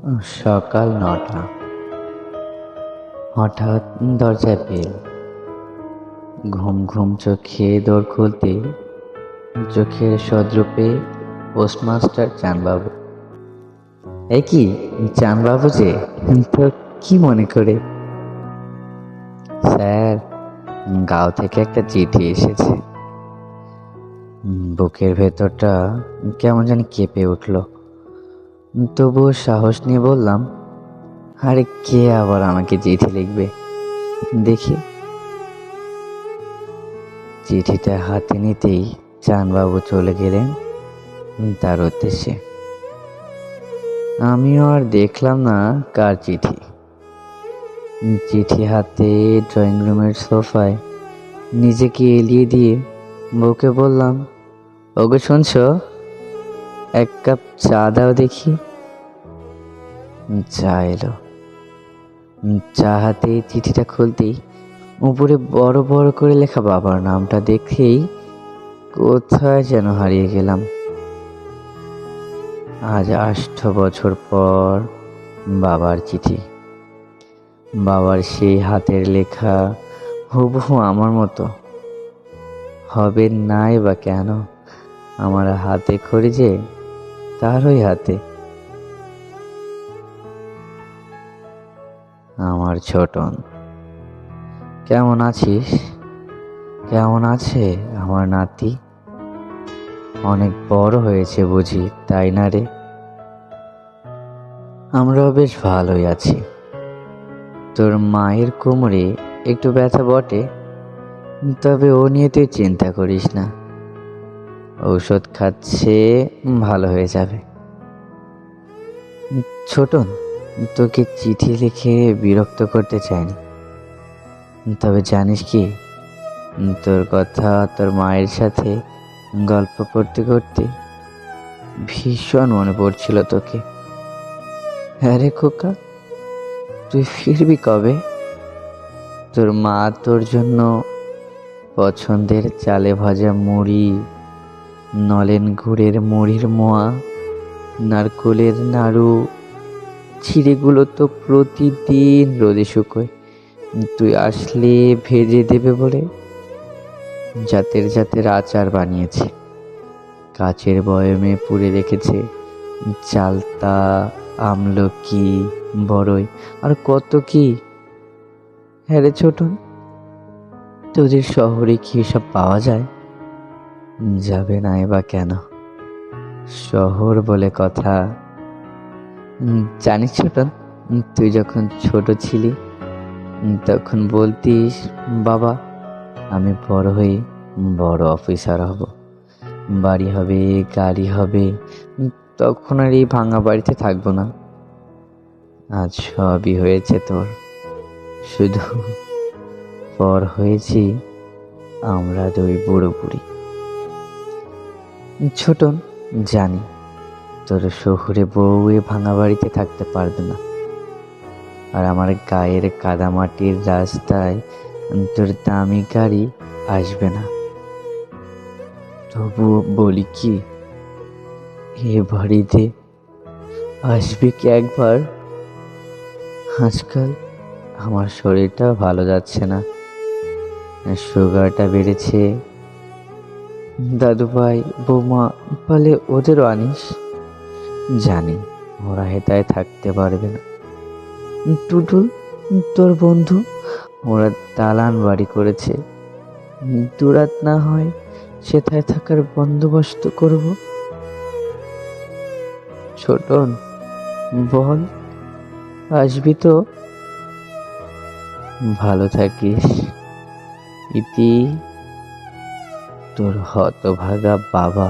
সকাল ৯টা। হঠাৎ দরজায় বেল। ঘুম ঘুম চোখে দৌড় খুলতে চোখের সদ্রূপে পোস্টমাস্টার চানবাবু। এ কি চানবাবু যে, তো কি মনে করে? স্যার, গাঁও থেকে একটা চিঠি এসেছে। বুকের ভেতরটা কেমন জানি কেঁপে উঠল। তবুও সাহস নিয়ে বললাম, আরে কে আবার আমাকে চিঠি লিখবে, দেখি। চিঠিটা হাতে নিতেই চানবাবু চলে গেলেন তার উদ্দেশ্যে। আমিও আর দেখলাম না কার চিঠি। চিঠি হাতে ড্রয়িং রুমের সোফায় নিজেকে এলিয়ে দিয়ে বউকে বললাম, ওগো শুনছো, এক কাপ চা দাও দেখি। চা এলো। চা হাতে চিঠিটা খুলতেই উপরে বড় বড় করে লেখা বাবার নামটা দেখেই কোথায় যেন হারিয়ে গেলাম। আজ ৮ বছর পর বাবার চিঠি। বাবার সেই হাতের লেখা হুবহু আমার মতো। হবে নাই বা কেন, আমার হাতে খড়ি যে তারই হাতে। আমার ছোটন, কেমন আছিস? কেমন আছে আমার নাতি? অনেক বড় হয়েছে বুঝি, তাই না রে? আমরাও বেশ ভালোই আছি। তোর মায়ের কোমরে একটু ব্যথা বটে, তবে ও নিয়ে তুই চিন্তা করিস না। ঔষধ খাচ্ছে, ভালো হয়ে যাবে। ছোটন, তোকে চিঠি লিখে বিরক্ত করতে চাইনি, তবে জানিস কি, তোর কথা তোর মায়ের সাথে গল্প করতে করতে ভীষণ মনে পড়ছিল তোকে। হ্যাঁ রে খোকা, তুই ফিরবি কবে? তোর মা তোর জন্য পছন্দের চালে ভাজা মুড়ি, নলেন গুড়ের মুড়ির মোয়া, নারকোলের নাড়ু, চিড়েগুলো তো প্রতিদিন রোদে শুকোয়, তুই আসলে ভেজে দেবে বলে জাতের জাতের আচার বানিয়েছে। কাচের বয়মে পুড়ে রেখেছে চালতা, আমলকি, বড়ই আর কত কি। হ্যাঁ রে ছোটন, তোদের শহরে কি এসব পাওয়া যায়? যাবে না বা কেন, শহর বলে কথা। জানিস ছোটন, তুই যখন ছোট ছিলি তখন বলতিস, বাবা আমি বড় হয়ে বড় অফিসার হব, বাড়ি হবে, গাড়ি হবে, তখন আর এই ভাঙা বাড়িতে থাকবো না। আজ সবই হয়েছে তোর, শুধু পর হয়েছি আমরা দুই বুড়ো বুড়ি। ছোটন, জানি তোর শহুরে বউ এ ভাঙা বাড়িতে থাকতে পারবে না, আর আমার গায়ের কাদামাটির রাস্তায় তোর দামি গাড়ি আসবে না। তবু বলি কি, এ বাড়িতে আসবে কি একবার? আজকাল আমার শরীরটা ভালো যাচ্ছে না, সুগারটা বেড়েছে। দাদু ভাই বৌমা বলে ওদেরও আনিস। জানি ওরা হেতায় থাকতে পারবে না। টুটুল, তোর বন্ধু, ওরা দালান বাড়ি করেছে, দুরাত না হয় সেথায় থাকার বন্দোবস্ত করব। ছোটন, বল আসবি তো? ভালো থাকিস। ইতি, তোর হতভাগা বাবা।